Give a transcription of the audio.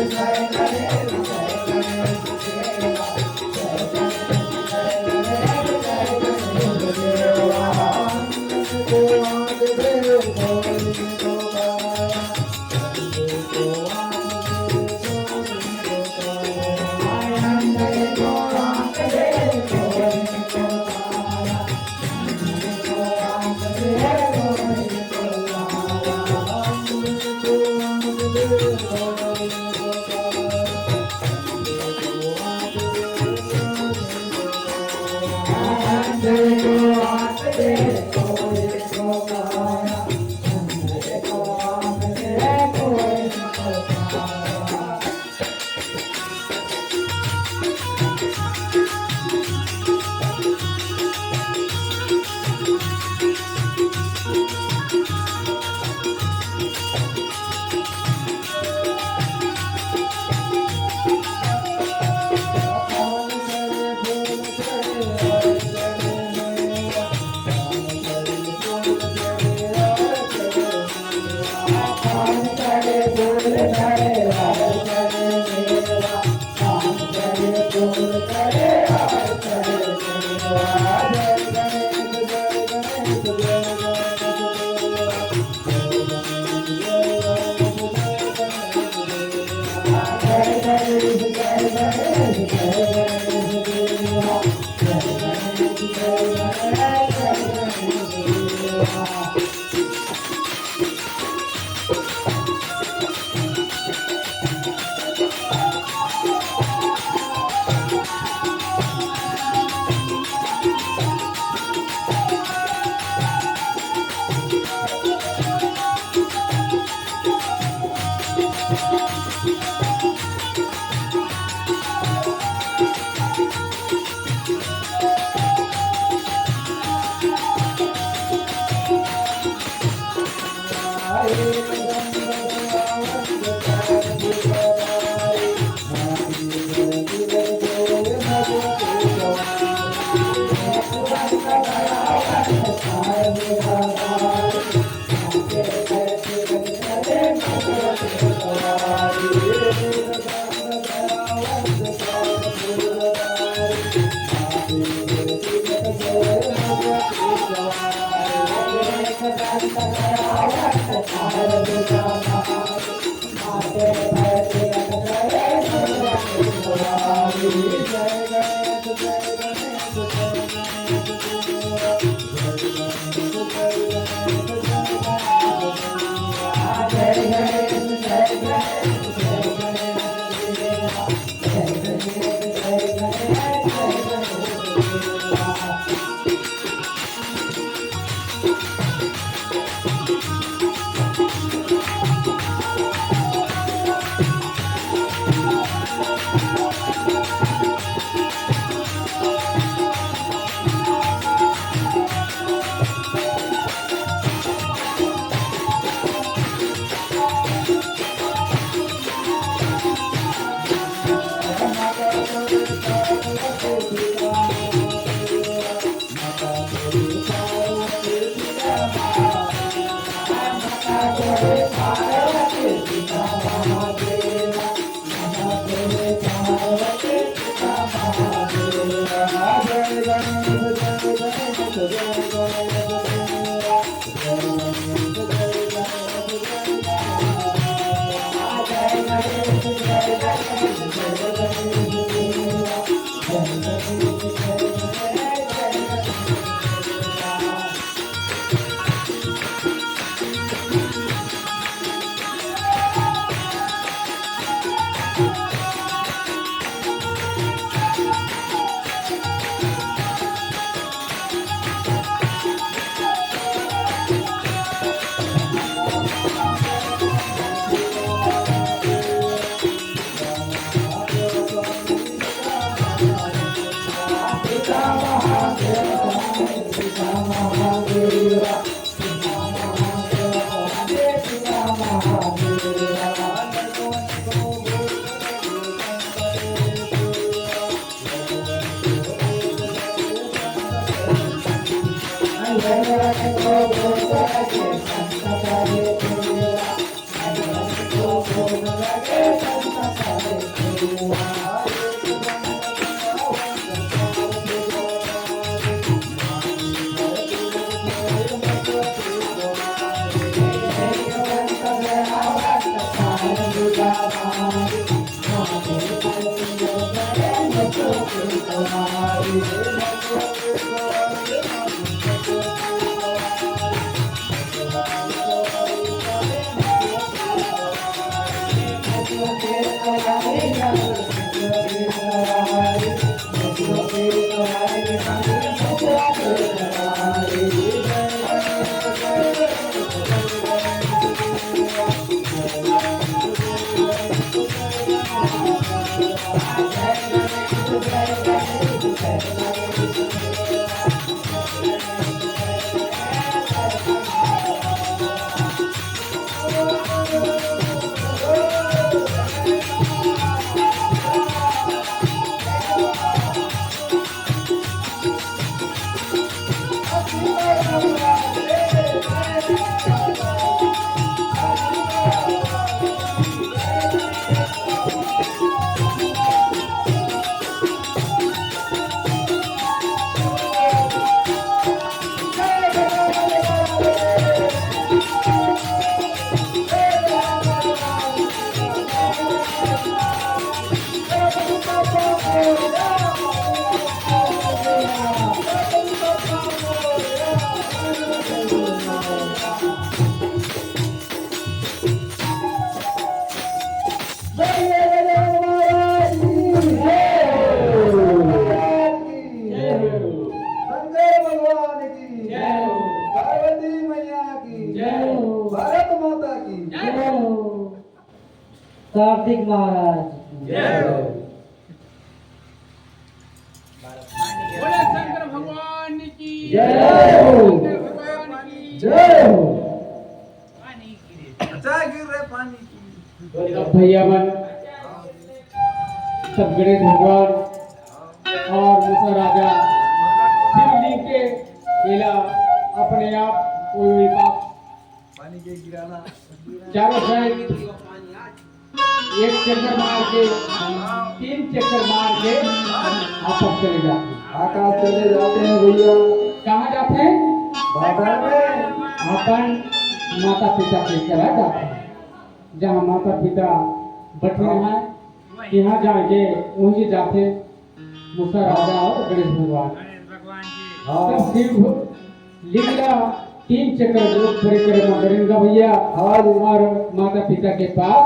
Thank you. Kartik महाराज जय हो। बोले शंकर भगवान की जय हो। शंकर भगवान की जय हो। पानी गिर रहे पानी की भैया मन सब गणेश भगवान और मूसा राजा शिवलिंग के केला अपने आप कोई पानी के गिराना चारों साइड एक चक्कर मार के 3 चक्कर मार के आपस चले जाते हैं। आकाश चले जाते हैं भैया। कहाँ जाते हैं? बाजार में अपन माता पिता के चला जाते हैं। जहाँ माता पिता बैठे हैं यहाँ जाके वहीं जाते मूसा राजा और गणेश भगवान। तब शिव लिंगा 3 चक्कर परिक्रमा करेंगे भैया और माता पिता के पास